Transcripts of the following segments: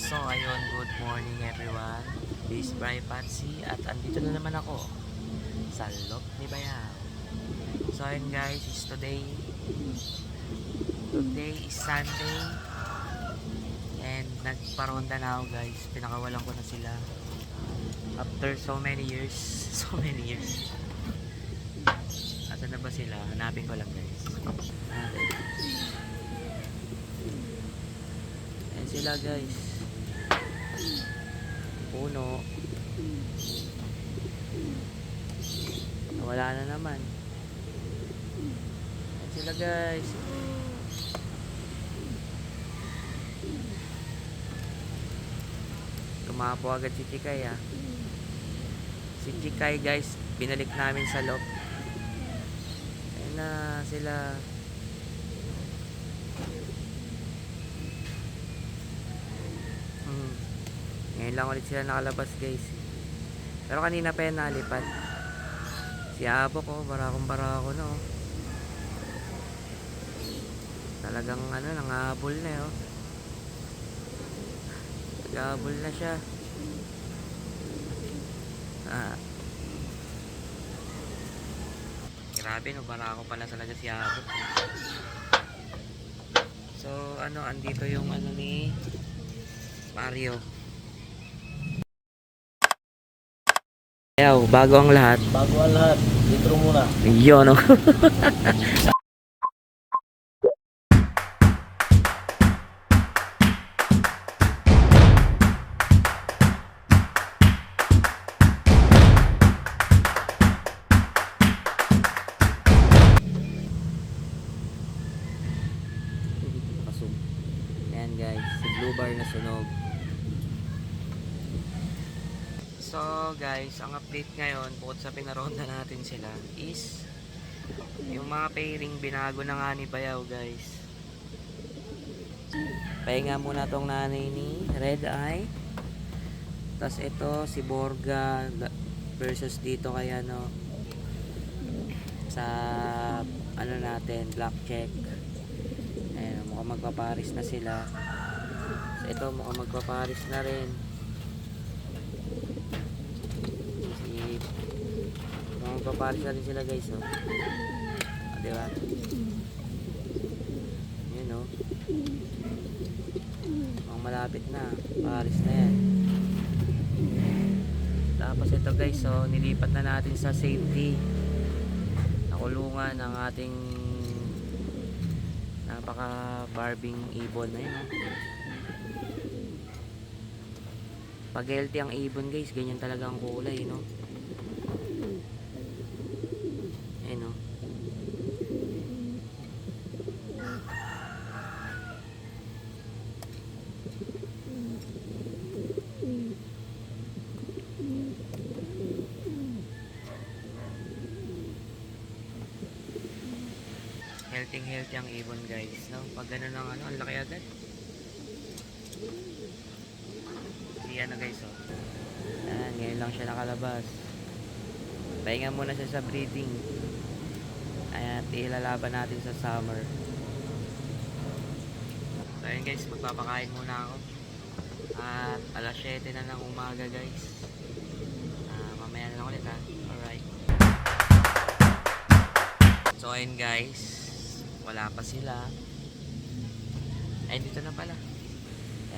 So ayun, good morning everyone. This is Bri Patsy at andito na naman ako sa loob ni Bayaw. So ayun guys, is today is Sunday and nagparonda na ako guys. Pinakawalan ko na sila after so many years. So many years. Asan na ba sila? Hanapin ko lang guys. Ayan sila guys. Puno. Wala na naman. Ayan sila guys. Tumapo agad si Chikay ah. Si Chikay guys, binalik namin sa loob. Ayan na sila. Ngayon lang ulit sila nakalabas guys. Pero kanina pa yan nalipad. Si Abo ko, barakong-barako no. Talagang ano, nangahabol na eh oh. Naghahabol na siya. Grabe no, barako pala talaga si Abo. So ano, andito yung ano ni Mario. Ayaw, bago ang lahat. Intro muna. Yun no. Ayan guys, si Blue Bar na sunog. So guys, ang update ngayon bukod sa pinaronda natin sila is yung mga pairing binago na nga ni Bayaw guys. Pahinga muna tong nanay ni Red Eye. Tapos ito si Borga versus dito kaya no sa ano natin, black check. Ayan, mukhang magpaparis na sila. So ito mukhang magpaparis na rin. Magpaparis na rin sila guys oh. Diba? Yun oh. Mukhang malapit na. Paris na yan. Tapos ito guys oh, nilipat na natin sa safety. Nakulungan ng ating napaka-barbing ibon na yun oh. Pag healthy ang ibon guys, ganyan talaga ang kulay no. Ayun o. Healthy ang ibon guys no? Pag gano'n ang ano, ang laki agad. Yan na guys oh. Ayan, ngayon lang siya nakalabas. Pahinga muna siya sa breeding. Ayan, ilalaban natin sa summer. So ayan guys, magpapakain muna ako. At alas 7 na ng umaga guys. Mamaya na lang ulit ha. Alright. So ayan guys, wala pa sila. Ay, dito na pala.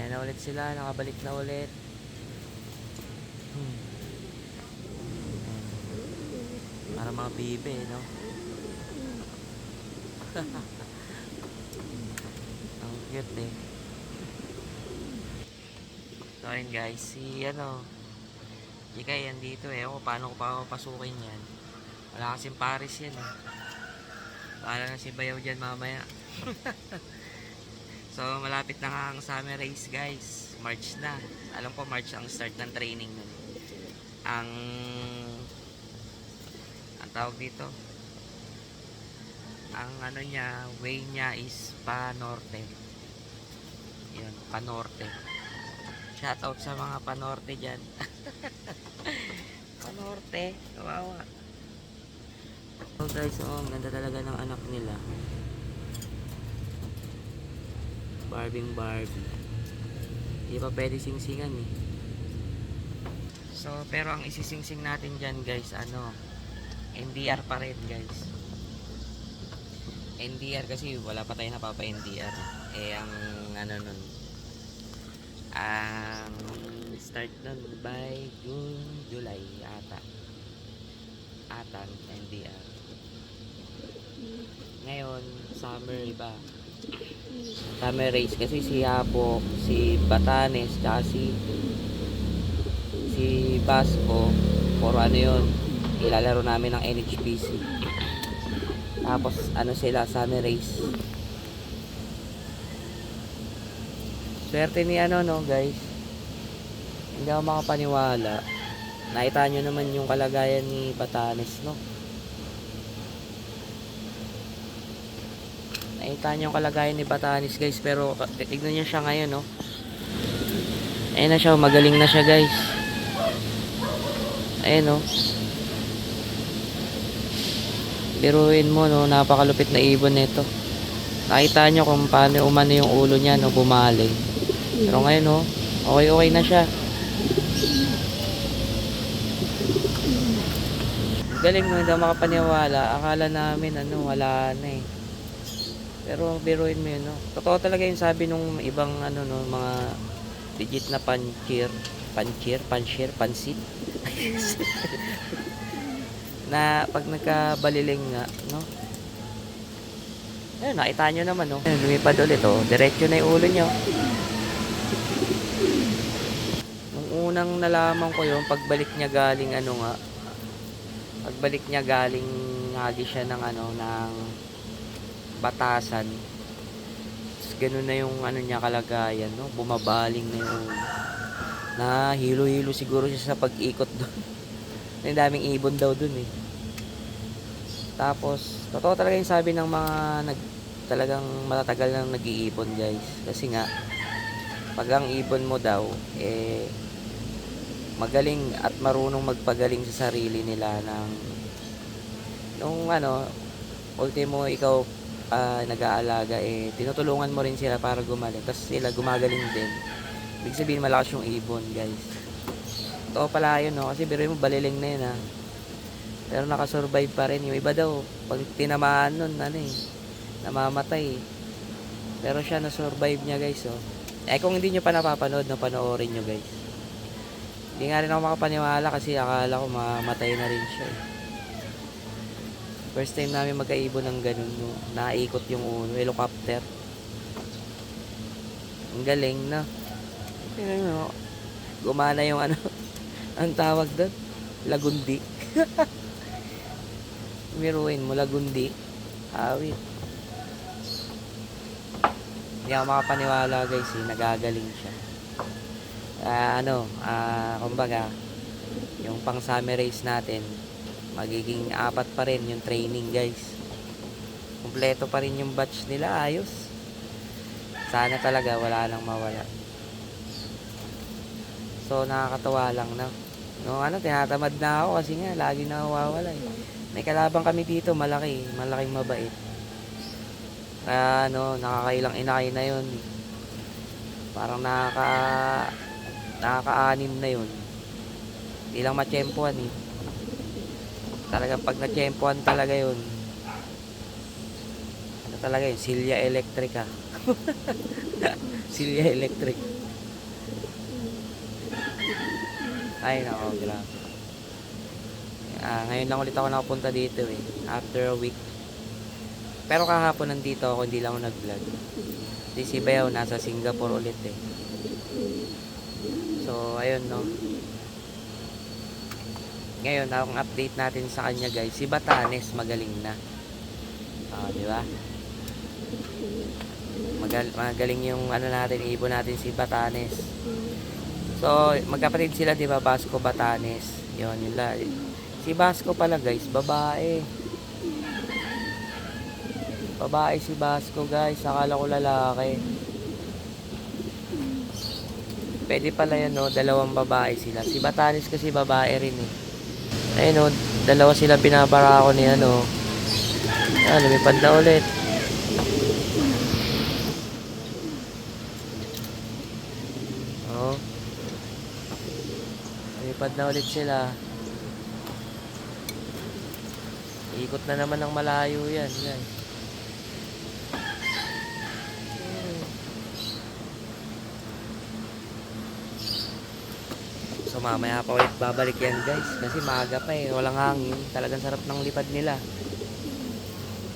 Ayan na ulit sila, nakabalik na ulit. Para mga bibe no. Ang cute eh. So ayun guys, si ano Chikay yan dito eh. O paano ko pa pasukin yan. Wala kasing pares yan eh. Paala na si Bayaw dyan mamaya. So malapit na nga ang summer race guys. March na. Alam ko March ang start ng training nun. Ang tawag dito, ang ano niya, way niya is pa-norte. Yun, pa-norte. Shoutout sa mga pa-norte dyan. Pa-norte, kawawa. So guys, oh, ang ganda talaga ng anak nila. Barbie. Hindi pa pwede singsingan eh. So, pero ang isisingsing natin dyan guys, ano, NDR pa rin guys. NDR kasi wala pa tayo napapa-NDR. Eh, ang ano nun, ang start nun by June, July ata. NDR. Ngayon, summer iba. Summer race kasi si Apo, si Batanes, tsaka si Basco, for ano yun, ilalaro namin ng NHPC. Tapos ano sila, summer race. Swerte ni ano no guys, hindi ako makapaniwala. Nakita nyo naman yung kalagayan ni Batanes no. Nakita nyo yung kalagayan ni Batanes guys, pero tignan nyo siya ngayon no. Ayun na siya, magaling na siya guys. Ayun no. Biruin mo no, napakalupit na ibon nito. Nakita nyo kung paano umano yung ulo niya no, bumali. Pero ngayon no, okay na siya. Galing mo, hindi ako makapaniwala. Akala namin ano, wala na eh. Pero biruin mo yun no. Totoo talaga yung sabi nung ibang ano no, mga legit na pansit na pag nagkabaliling nga no. Ayun, nakita nyo naman no. Ayun, lumipad ulit oh. Diretso na yung ulo nyo. Nung unang nalaman ko yun, pagbalik niya galing ano nga, pagbalik niya galing hagi siya ng ano, ng Batasan. Tapos ganun na yung ano niya kalagayan no, bumabaling na yung ulo. Na hilo-hilo siguro siya sa pag-ikot doon. May daming ibon daw doon eh. Tapos totoo talaga yung sabi ng mga talagang matatagal nang nag-iibon guys. Kasi nga pag ang ibon mo daw eh magaling at marunong magpagaling sa sarili nila ng nung ano, ultimo ikaw nag-aalaga eh tinutulungan mo rin sila para gumaling. Tapos sila gumagaling din. Ibig sabihin malakas yung ibon guys. Totoo pala yun no, kasi biruin mo baliling na yun ha. Pero nakasurvive pa rin. Yung iba daw pag tinamaan nun ano eh, namamatay eh. Pero siya na-survive niya guys oh. Eh kung hindi nyo pa napapanood, no, panoorin nyo guys. Hindi nga rin ako makapaniwala kasi akala ko mamatay na rin siya eh. First time namin magkaibon ng ganun no. Naikot yung uno, helicopter. Ang galing na. No? Gumana yung ano, ang tawag doon, lagundi. Miruin mo, lagundi. Awit. Hindi ako makapaniwala guys eh, nagagaling siya. Kumbaga, yung pang summer race natin, magiging 4 pa rin yung training guys. Kumpleto pa rin yung batch nila, ayos. Sana talaga wala nang mawala. So nakakatawa lang na. No, tinatamad na ako kasi nga lagi na nawawala eh. May kalabang kami dito, malaking mabait. Kaya nakakailang inakay na 'yon. Parang nakaka-anim na 'yon. Hindi lang matsyempuan eh. Talagang pag natsyempuan talaga 'yon. Ano talaga 'yun, Silya Electrica. Silya Electric. Ay nako, grabe. Ngayon lang ulit ako nakapunta dito eh, after a week. Pero kahapon nandito ako, hindi lang ako nag-vlog. Si Bayaw nasa Singapore ulit eh. So ayun no. Ngayon ang update natin sa kanya guys, si Batanes magaling na. Di ba? Magaling yung natin, ibon natin si Batanes. So, magkapatid sila, di ba? Basco, Batanes. Yun. Si Basco pala, guys. Babae. Babae si Basco, guys. Akala ko lalaki. Pwede pala yan, no? 2 babae sila. Si Batanes kasi babae rin, eh. Ayun, no? 2 sila binabara ko ni lumipad na ulit. Lipad na ulit sila. Ikot na naman ng malayo yan, guys. So mamaya pa ulit babalik yan, guys. Kasi maaga pa eh, walang hangin. Talagang sarap ng lipad nila.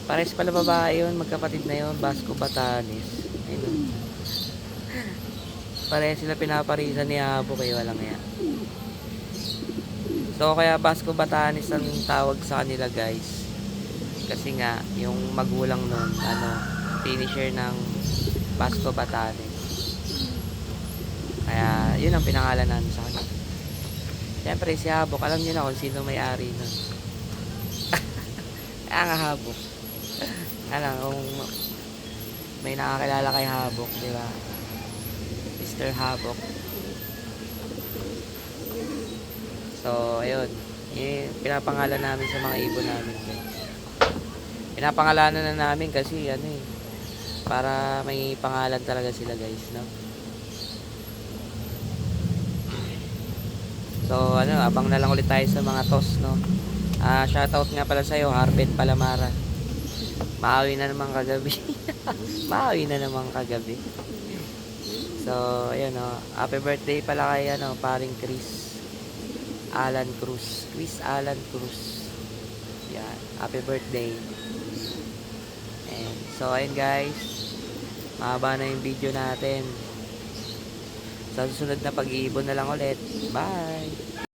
Pares pala babae yun, magkapatid na yun, Basco Batanes. Ayun. Pares sila pinaparisan ni Abo kayo, walang yan. So kaya Basco Batanes ang tawag sa kanila, guys. Kasi nga, yung magulang nun, finisher ng Basco Batanes. Kaya, yun ang pinangalan namin sa kanila. Siyempre, si Habok, alam niyo na kung sino may-ari nun. Kaya nga Habok. Alam, kung may nakakilala kay Habok, di ba? Mr. Habok. So, ayun. Pinapangalan namin sa mga ibon namin, guys. Pinapangalanan na namin kasi, para may pangalan talaga sila, guys, no? So, abang na lang ulit tayo sa mga toss, no? Shoutout nga pala sa'yo, Harbet Palamara. Maawi na naman kagabi. Maawi na naman kagabi. So, ayun, no? Happy birthday pala kay, paring Chris Alan Cruz. Chris Alan Cruz. Yan. Happy birthday. And, so, ayun, guys. Mahaba na yung video natin. Sa susunod na pag-iibon na lang ulit. Bye!